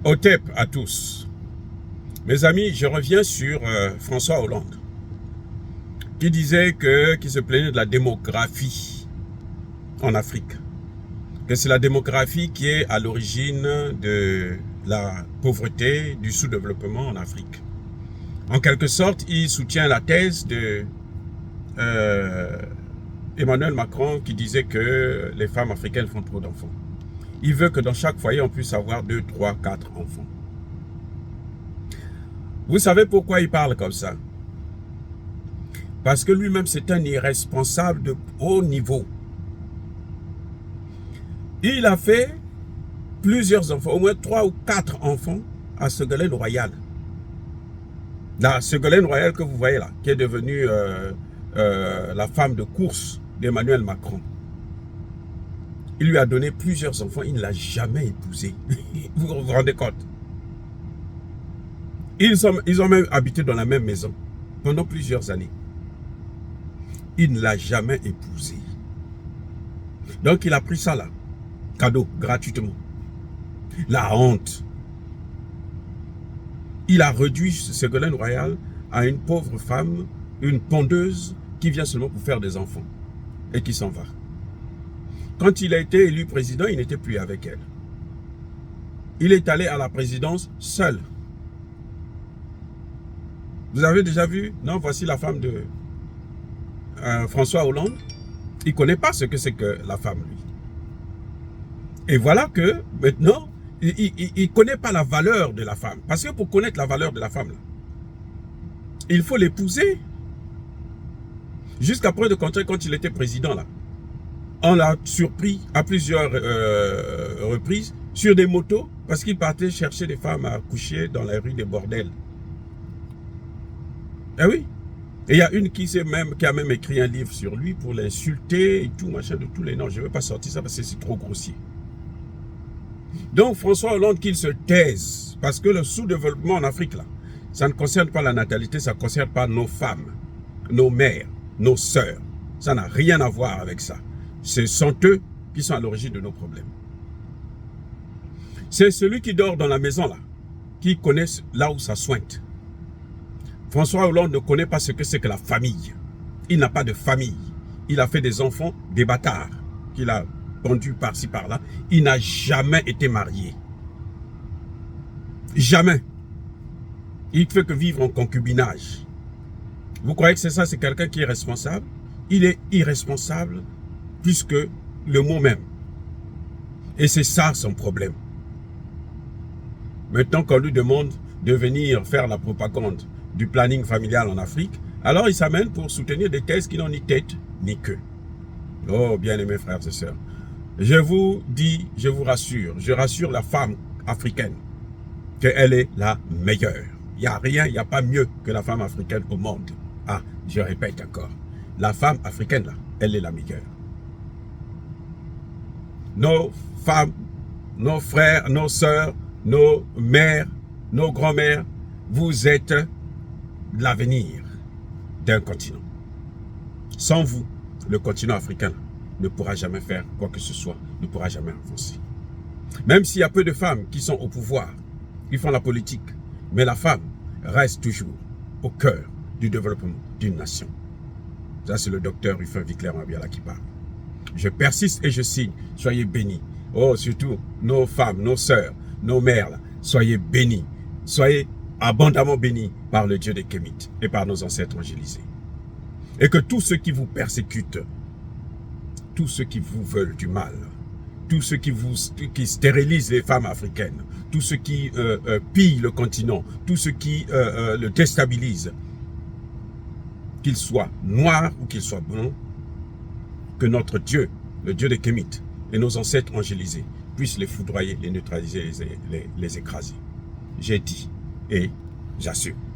Otep à tous. Mes amis, je reviens sur François Hollande, qui se plaignait de la démographie en Afrique. Que c'est la démographie qui est à l'origine de la pauvreté, du sous-développement en Afrique. En quelque sorte, il soutient la thèse de Emmanuel Macron qui disait que les femmes africaines font trop d'enfants. Il veut que dans chaque foyer, on puisse avoir 2, 3, 4 enfants. Vous savez pourquoi il parle comme ça? Parce que lui-même, c'est un irresponsable de haut niveau. Il a fait plusieurs enfants, au moins 3 ou 4 enfants à Ségolène Royal. La Ségolène Royal que vous voyez là, qui est devenue la femme de course d'Emmanuel Macron. Il lui a donné plusieurs enfants, il ne l'a jamais épousée. Vous vous rendez compte? Ils ont même habité dans la même maison pendant plusieurs années. Il ne l'a jamais épousée. Donc il a pris ça là, cadeau, gratuitement. La honte. Il a réduit Ségolène Royal à une pauvre femme, une pondeuse qui vient seulement pour faire des enfants et qui s'en va. Quand il a été élu président, il n'était plus avec elle. Il est allé à la présidence seul. Vous avez déjà vu? Non, voici la femme de François Hollande. Il ne connaît pas ce que c'est que la femme, lui. Et voilà que, maintenant, il ne connaît pas la valeur de la femme. Parce que pour connaître la valeur de la femme, là, il faut l'épouser. Jusqu'à preuve de contraire, quand il était président, là, on l'a surpris à plusieurs reprises sur des motos parce qu'il partait chercher des femmes à coucher dans la rue des bordels. Eh oui. Et il y a une qui a même écrit un livre sur lui pour l'insulter et tout, machin, de tous les noms. Je ne vais pas sortir ça parce que c'est trop grossier. Donc François Hollande qu'il se taise, parce que le sous-développement en Afrique, là, ça ne concerne pas la natalité, ça ne concerne pas nos femmes, nos mères, nos sœurs. Ça n'a rien à voir avec ça. Ce sont eux qui sont à l'origine de nos problèmes. C'est celui qui dort dans la maison là, qui connaît là où ça sointe. François Hollande ne connaît pas ce que c'est que la famille. Il n'a pas de famille. Il a fait des enfants, des bâtards, qu'il a pendus par-ci par-là. Il n'a jamais été marié. Jamais. Il ne fait que vivre en concubinage. Vous croyez que c'est ça, c'est quelqu'un qui est responsable? Il est irresponsable plus que le mot même. Et c'est ça son problème. Maintenant qu'on lui demande de venir faire la propagande du planning familial en Afrique, alors il s'amène pour soutenir des thèses qui n'ont ni tête ni queue. Oh, bien-aimés frères et sœurs, je vous dis, je vous rassure, je rassure la femme africaine qu'elle est la meilleure. Il n'y a rien, il n'y a pas mieux que la femme africaine au monde. Ah, je répète encore, la femme africaine là, elle est la meilleure. Nos femmes, nos frères, nos sœurs, nos mères, nos grands-mères, vous êtes l'avenir d'un continent. Sans vous, le continent africain ne pourra jamais faire quoi que ce soit, ne pourra jamais avancer. Même s'il y a peu de femmes qui sont au pouvoir, qui font la politique, mais la femme reste toujours au cœur du développement d'une nation. Ça, c'est le docteur Rufin Vicler-Mabiala qui parle. Je persiste et je signe. Soyez bénis. Oh, surtout nos femmes, nos sœurs, nos mères, là, soyez bénis. Soyez abondamment bénis par le Dieu des Kémites et par nos ancêtres angélisés. Et que tous ceux qui vous persécutent, tous ceux qui vous veulent du mal, tous ceux qui stérilisent les femmes africaines, tous ceux qui pillent le continent, tous ceux qui le déstabilisent, qu'ils soient noirs ou qu'ils soient blancs, que notre Dieu, le Dieu des Kémites et nos ancêtres angélisés puissent les foudroyer, les neutraliser, les écraser. J'ai dit et j'assume.